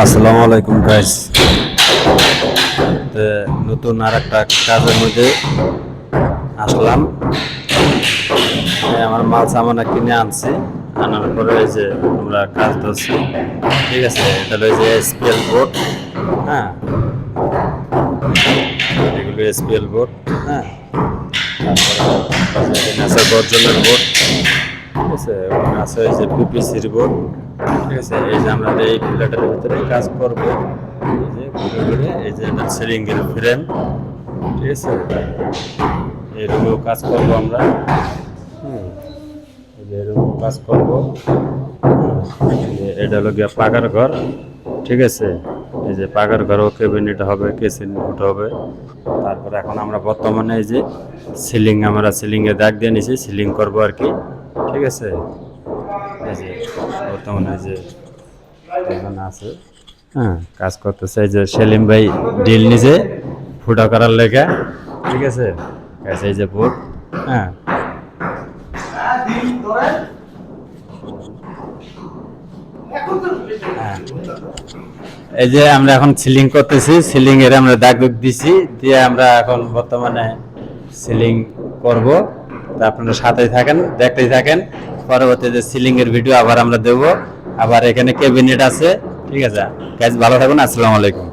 আসসালামু আলাইকুম গাইস। নতুন আর একটা কাজের মধ্যে আসলাম। আমার মাল সামানা কিনে আনছি, আনার পরে এই যে আমরা কাজ ধরছি। ঠিক আছে, এটা হলো যে এসপিএল বোর্ড। হ্যাঁ, এগুলো এসপিএল বোর্ড। হ্যাঁ, তারপরে এখানে আছে গর্জনের বোর্ড। ঠিক আছে, ওখানে আছে এই যে পিপিসির বোর্ড। ঠিক আছে, এই যে আমরা এই ফ্ল্যাটের ভিতরে কাজ করবো। এই যে ঘুরে ঘুরে এই যে এটা সিলিংয়ের ফ্রেম। ঠিক আছে, এই রুমেও কাজ করবো আমরা। হুম, এই যে এরকম কাজ করবো। এটা হলো গিয়ে পাকার ঘর। ঠিক আছে, এই যে পাকার ঘরও ক্যাবিনেট হবে, কেসিন হবে। তারপরে এখন আমরা বর্তমানে এই যে আমরা সিলিংয়ে দাগ দিয়ে নিছি, সিলিং করবো আর কি। ঠিক আছে, এই যে বর্তমানে এই যে এখানে আছে। হ্যাঁ, কাজ করতেছে এই যে সেলিম ভাই ডিল নিছে ফুটা করার লেগে। ঠিক আছে, এই যে বোর্ড। হ্যাঁ, এই যে আমরা এখন সিলিং করতেছি, সিলিং এর আমরা দাগ দিছি, দিয়ে আমরা এখন বর্তমানে সিলিং করব। তা আপনারা সাথেই থাকেন, দেখতেই থাকেন। পরবর্তীতে সিলিং এর ভিডিও আবার আমরা দেব। আবার এখানে ক্যাবিনেট আছে। ঠিক আছে গাইস, ভালো থাকুন। আসসালামু আলাইকুম।